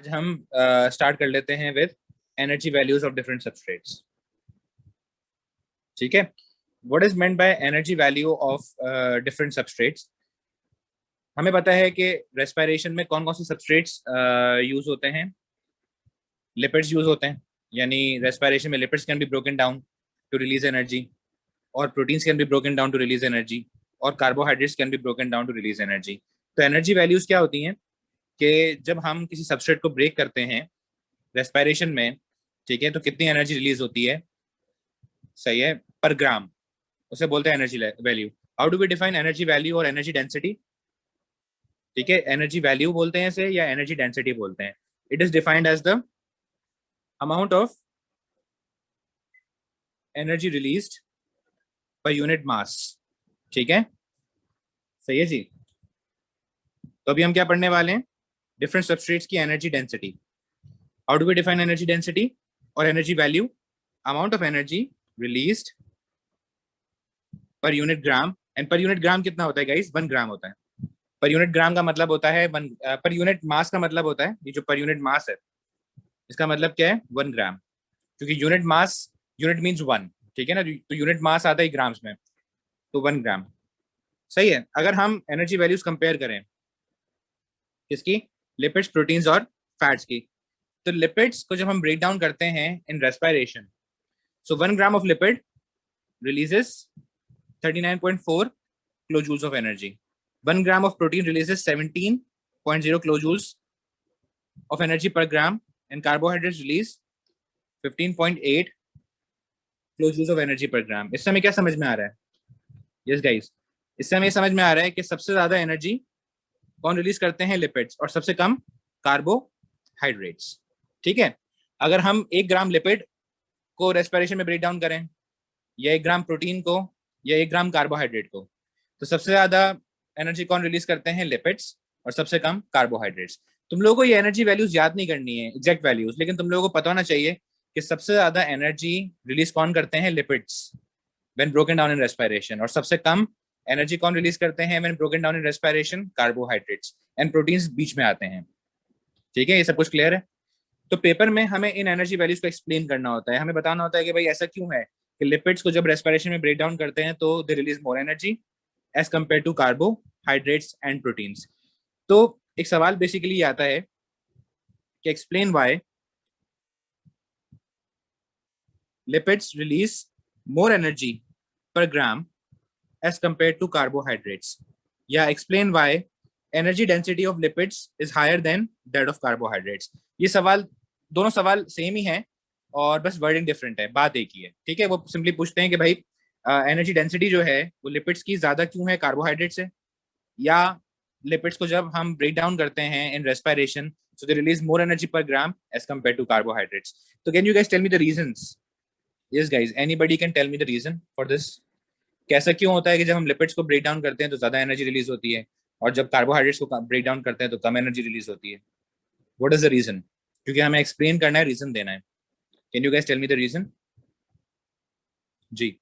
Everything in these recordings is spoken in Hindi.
आज हम स्टार्ट कर लेते हैं with energy values of different substrates. ठीक है, what is meant by energy value of different substrates. हमें पता है कि रेस्पिरेशन में कौन कौन से सबस्ट्रेट्स यूज होते हैं। लिपिड्स यूज होते हैं, यानी रेस्पिरेशन में lipids can be broken down to release energy, और proteins can be broken down to release energy, और carbohydrates can be broken down to release energy. तो एनर्जी वैल्यूज क्या होती हैं कि जब हम किसी सबस्ट्रेट को ब्रेक करते हैं रेस्पिरेशन में, ठीक है, तो कितनी एनर्जी रिलीज होती है, सही है, पर ग्राम, उसे बोलते हैं energy value. How do we define energy value और एनर्जी डेंसिटी? ठीक है, एनर्जी वैल्यू बोलते हैं इसे या एनर्जी डेंसिटी बोलते हैं। It is defined as the amount of energy released per unit mass. ठीक है, सही है जी। तो अभी हम क्या पढ़ने वाले हैं, डिफरेंट सबस्ट्रेट्स की energy density. How do we define energy density और energy value? Amount of energy released per unit gram, and per unit gram कितना होता है गाइस? 1 ग्राम होता है। पर यूनिट ग्राम का मतलब होता है पर यूनिट मास का मतलब होता है, ये जो पर यूनिट मास है इसका मतलब क्या है? 1 ग्राम, क्योंकि यूनिट मास, यूनिट मीन्स 1, ठीक है ना, तो यूनिट मास आता है ग्राम्स में, तो 1 ग्राम। सही है। अगर हम एनर्जी वैल्यूज कंपेयर करें किसकी? लिपिड्स, प्रोटीन्स और फैट्स की। तो लिपिड्स को जब हम ब्रेक डाउन करते हैं in respiration, so 1 gram of lipid releases 39.4 kilojoules of energy. 1 gram of protein releases 17.0 kilojoules of energy per gram, and carbohydrates release 15.8 kilojoules of energy per gram. इससे हमें क्या समझ में आ रहा है? यस गाइस, इससे हमें समझ में आ रहा है कि सबसे ज्यादा एनर्जी कौन रिलीज करते हैं? लिपिड्स, और सबसे कम कार्बोहाइड्रेट्स। ठीक है, अगर हम 1 ग्राम लिपिड को रेस्पिरेशन में ब्रेक डाउन करें, या 1 ग्राम प्रोटीन को, या 1 ग्राम कार्बोहाइड्रेट को, तो सबसे ज्यादा एनर्जी कौन रिलीज करते हैं? लिपिड्स, और सबसे कम कार्बोहाइड्रेट्स। तुम लोगों को ये एनर्जी वैल्यूज याद नहीं करनी है, एग्जैक्ट वैल्यूज, लेकिन तुम लोगों को पता होना चाहिए कि सबसे ज्यादा एनर्जी रिलीज कौन करते हैं? Lipids when broken down in respiration, और सबसे कम एनर्जी कौन रिलीज करते हैं when broken down in respiration? Carbohydrates, and proteins बीच में आते हैं। ठीक है, ये सब कुछ क्लियर है? तो पेपर में हमें इन एनर्जी वैल्यूज को एक्सप्लेन करना होता है, हमें बताना होता है कि भाई ऐसा क्यों है कि लिपिड्स को जब रेस्पिरेशन में ब्रेक डाउन करते हैं तो they release more energy as compare to carbohydrates and proteins. तो एक सवाल बेसिकली ये आता है कि explain why lipids release more energy per gram as compare to carbohydrates, या explain why energy density of lipids is higher than that of carbohydrates. ये सवाल, दोनों सवाल सेम ही है और बस वर्डिंग डिफरेंट है, बात एक ही है। ठीक है, वो सिंपली पूछते हैं कि भाई एनर्जी डेंसिटी जो है वो लिपिड्स की ज्यादा क्यों है कार्बोहाइड्रेट से, या लिपिड्स को जब हम ब्रेक डाउन करते हैं in respiration so they release more energy per gram as compare to carbohydrates. तो can you guys tell me the reasons? Yes guys, anybody can tell me the reason for this? कैसा क्यों होता है कि जब हम लिपिड्स को ब्रेक डाउन करते हैं तो ज्यादा एनर्जी रिलीज होती है, और जब कार्बोहाइड्रेट्स को ब्रेक डाउन करते हैं तो कम एनर्जी रिलीज होती है? What is the reason? क्योंकि हमें एक्सप्लेन करना है, रीजन देना है। Can you guys tell me the reason? जी।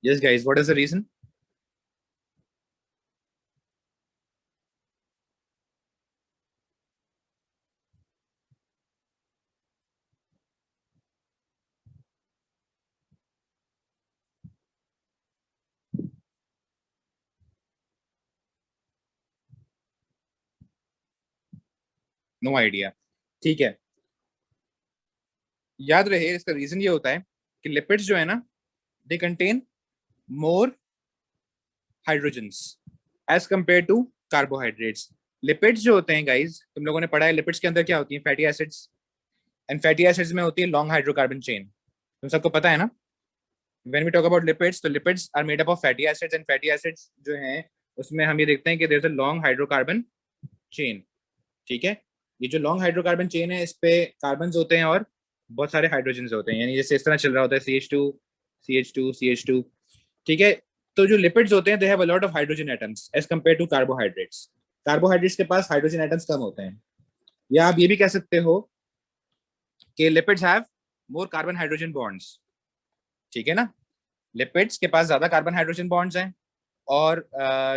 Yes guys, what is the reason? No idea. ठीक है, याद रहे इसका रीजन ये होता है कि लिपिड्स जो है ना, they contain more hydrogens as compare to carbohydrates. Lipids जो होते हैं गाइस, तुम लोगों ने पढ़ा है लिपिड्स के अंदर क्या होती है? Fatty acids, and fatty acids में होती है लॉन्ग हाइड्रोकार्बन चेन। तुम सबको पता है ना? When we talk about lipids, तो lipids are made up of fatty acids, and fatty acids जो हैं उसमें हम ये देखते हैं कि there is a long hydrocarbon chain. ठीक है, ये जो लॉन्ग हाइड्रोकार्बन चेन है इस पे कार्बन होते हैं और बहुत सारे हाइड्रोजन होते हैं, यानी जैसे इस तरह चल रहा होता है CH2 CH2 CH2। ठीक है, तो जो लिपिड्स होते हैं they have a lot of hydrogen atoms as compare to carbohydrates. Carbohydrates के पास हाइड्रोजन एटम्स कम होते हैं, या आप ये भी कह सकते हो कि lipids have more carbon hydrogen bonds. ठीक है ना। लिपिड्स के पास ज्यादा कार्बन हाइड्रोजन बॉन्ड्स हैं और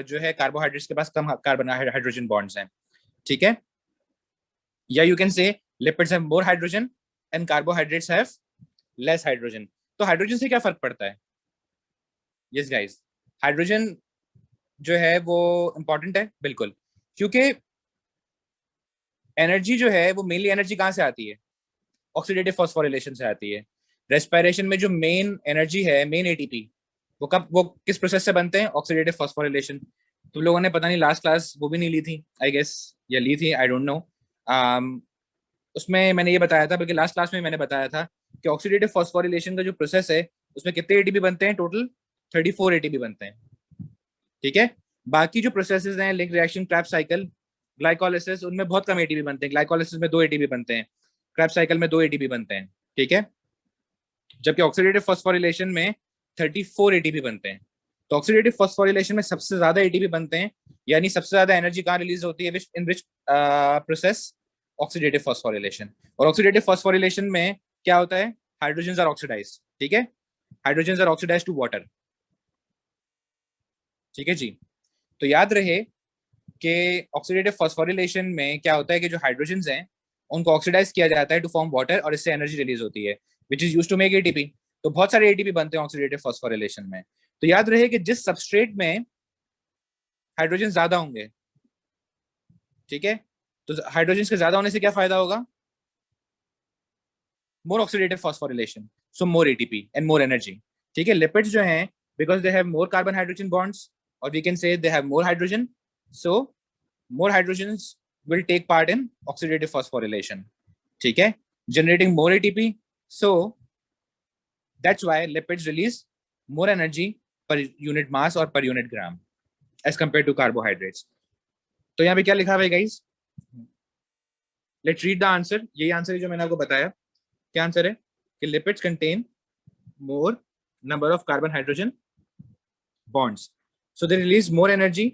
जो है कार्बोहाइड्रेट्स के पास कम कार्बन हाइड्रोजन बॉन्ड्स हैं। ठीक है, या you can say lipids have more hydrogen and carbohydrates have less hydrogen. तो हाइड्रोजन से क्या फर्क पड़ता है? यस गाइस, हाइड्रोजन जो है वो इंपॉर्टेंट है बिल्कुल, क्योंकि एनर्जी जो है वो मेनली एनर्जी कहाँ से आती है? ऑक्सीडेटिव फॉस्फोरिलेशन से आती है। रेस्पिरेशन में जो मेन एनर्जी है, मेन एटीपी, वो किस प्रोसेस से बनते हैं? Oxidative phosphorylation. तुम लोगों ने पता नहीं लास्ट क्लास वो भी नहीं ली थी आई गेस, या ली थी, आई डोंट नो। उसमें मैंने ये बताया था, बल्कि लास्ट क्लास में मैंने बताया था कि ऑक्सीडेटिव फॉस्फोरिलेशन का जो प्रोसेस है उसमें कितने एटीपी बनते हैं? टोटल 34 एटीपी बनते हैं। ठीक है, बाकी जो प्रोसेसेस हैं, link reaction, Krebs cycle, glycolysis, उनमें बहुत कम एटीपी बनते हैं। ग्लाइकोलाइसिस में 2 एटीपी बनते हैं, क्रैब साइकिल में 2 एटीपी बनते हैं। ठीक है, जबकि ऑक्सीडेटिव फॉस्फोरिलेशन में 34 एटीपी बनते हैं। तो ऑक्सीडेटिव फॉस्फोरिलेशन में सबसे ज्यादा एटीपी बनते हैं, यानी सबसे ज्यादा एनर्जी कहाँ रिलीज होती है? In which process? Oxidative phosphorylation. और ऑक्सीडेटिव फॉस्फोरिलेशन में क्या होता है? Hydrogen are oxidize. ठीक है, hydrogen are oxidize to water. ठीक है जी, तो याद रहे कि ऑक्सीडेटिव फॉस्फोरिलेशन में क्या होता है कि जो हाइड्रोजन हैं उनको ऑक्सीडाइज किया जाता है टू फॉर्म वाटर, और इससे एनर्जी रिलीज होती है which is use to make ATP. तो बहुत सारे एटीपी बनते हैं ऑक्सीडेटिव फॉस्फोरिलेशन में। तो याद रहे कि जिस सबस्ट्रेट में हाइड्रोजन ज्यादा होंगे, ठीक है, तो हाइड्रोजन के ज्यादा होने से क्या फायदा होगा? More oxidative phosphorylation, so more ATP and more energy. ठीक है, लिपिड्स जो हैं, because they have more carbon hydrogen bonds, और we can say they have more hydrogen, so more hydrogens will take part in oxidative phosphorylation. ठीक है, generating more ATP. So that's why lipids release more energy per unit mass or per unit gram as compared to carbohydrates. तो यहाँ पे क्या लिखा हुआ है guys? Let's read the answer. यही आंसर है जो मैंने आपको बताया। क्या आंसर है? कि lipids contain more number of carbon hydrogen bonds, so they release more energy,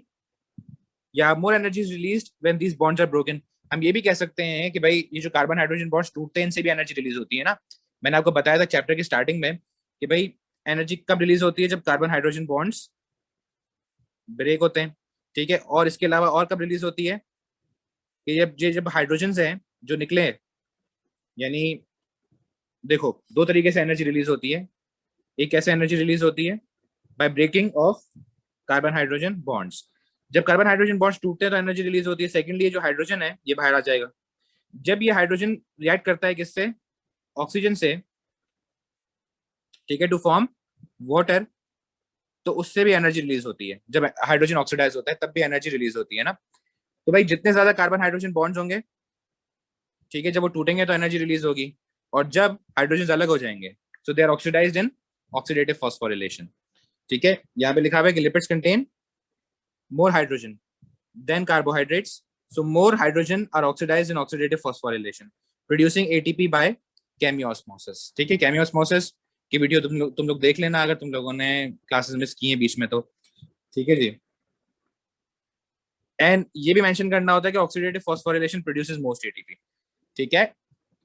या more energy is released when these bonds are broken. हम ये भी कह सकते हैं कि भाई ये जो कार्बन हाइड्रोजन बॉन्ड्स टूटते हैं इनसे भी एनर्जी रिलीज होती है ना। मैंने आपको बताया था चैप्टर की स्टार्टिंग में कि भाई एनर्जी कब रिलीज होती है? जब कार्बन हाइड्रोजन बॉन्ड्स ब्रेक होते हैं। ठीक है, और इसके अलावा और कब रिलीज होती है? कि जब हाइड्रोजन हैं जो निकले, यानी देखो 2 तरीके से एनर्जी रिलीज होती है। एक कैसे एनर्जी रिलीज होती है? By breaking of carbon hydrogen bonds. जब कार्बन हाइड्रोजन बॉन्ड्स टूटते हैं तो एनर्जी रिलीज होती है। सेकेंडली जो हाइड्रोजन है ये बाहर आ जाएगा। जब ये हाइड्रोजन रिएक्ट करता है किससे? ऑक्सीजन से। ठीक है, टू फॉर्म वाटर, तो उससे भी एनर्जी रिलीज होती है। जब हाइड्रोजन ऑक्सीडाइज होता है तब भी एनर्जी रिलीज होती है ना। तो भाई जितने ज्यादा कार्बन हाइड्रोजन बॉन्ड्स होंगे, ठीक है, जब वो टूटेंगे तो एनर्जी रिलीज होगी, और जब हाइड्रोजन अलग हो जाएंगे so they are oxidized in oxidative phosphorylation. ठीक है, यहाँ पे लिखा हुआ है कि lipids contain more hydrogen than carbohydrates, so more hydrogen are oxidized in oxidative phosphorylation producing ATP by chemiosmosis. ठीक है, chemiosmosis की वीडियो तुम लोग देख लेना अगर तुम लोगों ने क्लासेस मिस की हैं बीच में तो। ठीक है जी, एंड ये भी मेंशन करना होता है कि oxidative phosphorylation produces most ATP. ठीक है,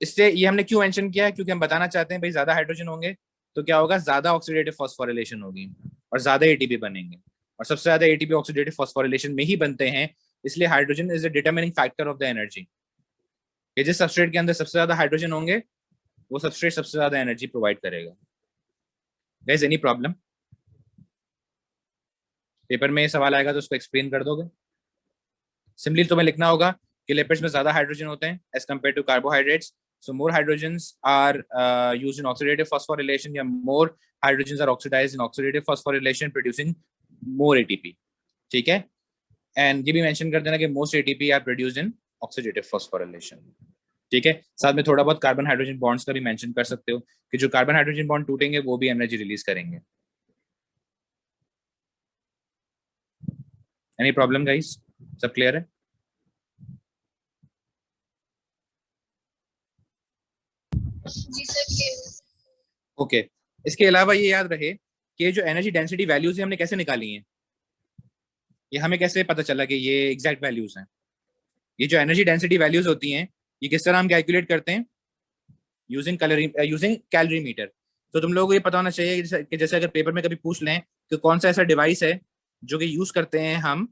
इससे ये हमने क्यों मेंशन किया है? क्योंकि हम बताना चाहते हैं भाई ज्यादा हाइड्रोजन होंगे तो क्या होगा? ज्यादा ऑक्सीडेटिव फॉस्फोरिलेशन होगी और ज्यादा एटीपी बनेंगे, और सबसे ज्यादा एटीपी ऑक्सीडेटिव फॉस्फोरिलेशन में ही बनते हैं। इसलिए hydrogen is the determining factor of the energy. कि जिस सबस्ट्रेट के अंदर सबसे ज्यादा हाइड्रोजन होंगे वो सबस्ट्रेट सबसे ज्यादा एनर्जी प्रोवाइड करेगा। Guys any problem? पेपर में सवाल आएगा तो उसको एक्सप्लेन कर दोगे? सिंपली तुम्हें लिखना होगा कि लिपिड्स में ज्यादा हाइड्रोजन होते हैं as compare to carbohydrates, so more hydrogens are used in oxidative phosphorylation, या more hydrogens are oxidized in oxidative phosphorylation producing more ATP. ठीक है, एंड ये भी मेंशन कर देना कि most ATP are produced in oxidative phosphorylation. ठीक है, साथ में थोड़ा बहुत कार्बन हाइड्रोजन बॉन्ड्स का भी मेंशन कर सकते हो कि जो कार्बन हाइड्रोजन बॉन्ड टूटेंगे वो भी एनर्जी रिलीज करेंगे। Any problem guys? सब क्लियर है? जी सर। ओके, इसके अलावा ये याद रहे कि जो एनर्जी डेंसिटी वैल्यूज है हमने कैसे निकाली हैं? ये हमें कैसे पता चला कि ये एग्जैक्ट वैल्यूज हैं? ये जो एनर्जी डेंसिटी वैल्यूज होती हैं ये किस तरह हम कैलकुलेट करते हैं? Using calorimeter. तो तुम लोगों को ये पता होना चाहिए कि जैसे अगर पेपर में कभी पूछ लें कि कौन सा ऐसा डिवाइस है जो कि यूज करते हैं हम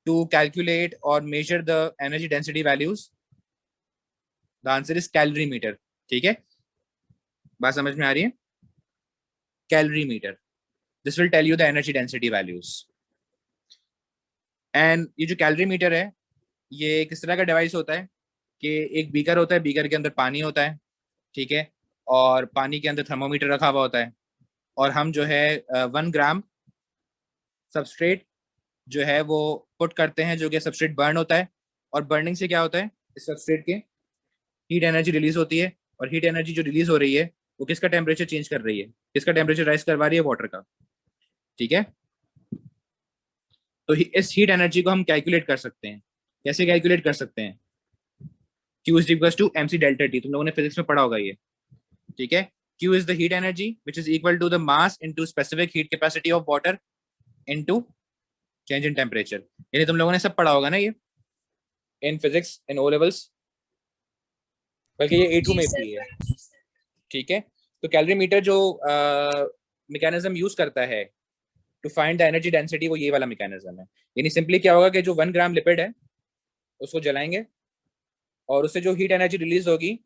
टू कैलकुलेट और measure the energy density values, the answer is calorimeter. ठीक है, बात समझ में आ रही है? Calorimeter, this will tell you the energy density values. And ये जो कैलोरीमीटर है ये किस तरह का डिवाइस होता है कि एक बीकर होता है, बीकर के अंदर पानी होता है, ठीक है, और पानी के अंदर थर्मोमीटर रखा हुआ होता है, और हम जो है 1 ग्राम सबस्ट्रेट जो है वो पुट करते हैं, जो कि सबस्ट्रेट बर्न होता है, और बर्निंग से क्या होता है, इस सबस्ट्रेट के हीट एनर्जी रिलीज होती है, और हीट एनर्जी जो रिलीज हो रही है वो किसका टेम्परेचर चेंज कर रही है, किसका टेम्परेचर राइज करवा रही है, वाटर का। ठीक है, तो इस हीट एनर्जी को हम कैलकुलेट कर सकते हैं। कैसे कैलकुलेट कर सकते हैं? Q is equals to mc delta T, तुम लोगों ने फिजिक्स में पढ़ा होगा ये। ठीक है, Q is the heat energy which is equal to the mass into specific heat capacity of water into change in temperature। यानी तुम लोगों ने सब पढ़ा होगा ना ये in physics in O levels, बल्कि ये A2 जी में सर। भी है। ठीक है, तो कैलोरीमीटर जो मैकेनिज्म यूज करता है to find the energy density वो ये वाला मैकेनिज्म है। यानी सिंपली क्या होगा कि जो 1 ग्राम लिपिड है उसको जलाएंगे और उससे जो हीट एनर्जी रिलीज होगी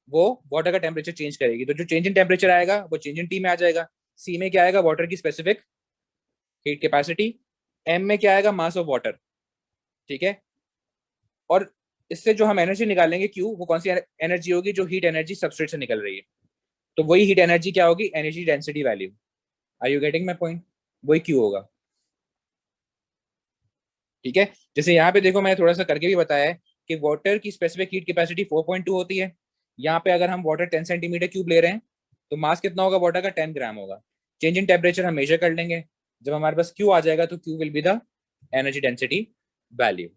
वो वाटर का टेम्परेचर चेंज करेगी। तो जो चेंज इन टेम्परेचर आएगा वो चेंज इन टी में आ जाएगा। सी में क्या आएगा, वाटर की स्पेसिफिक हीट कैपेसिटी। एम में क्या आएगा, मास ऑफ वाटर। ठीक है, और इससे जो हम एनर्जी निकालेंगे क्यू, वो कौन सी एनर्जी होगी, जो हीट एनर्जी सबस्ट्रेट से निकल रही है। तो वही हीट एनर्जी क्या होगी, energy density value. Are you getting my point? वही क्यू होगा। ठीक है, जैसे यहाँ पे देखो मैंने थोड़ा सा करके भी बताया है कि वाटर की स्पेसिफिक हीट कैपेसिटी 4.2 होती है। यहाँ पे अगर हम वाटर 10 सेंटीमीटर क्यूब ले रहे हैं तो मास कितना होगा वाटर का, 10 ग्राम होगा। चेंज इन टेम्परेचर हम मेजर कर लेंगे, जब हमारे पास क्यू आ जाएगा तो Q will be the energy density value.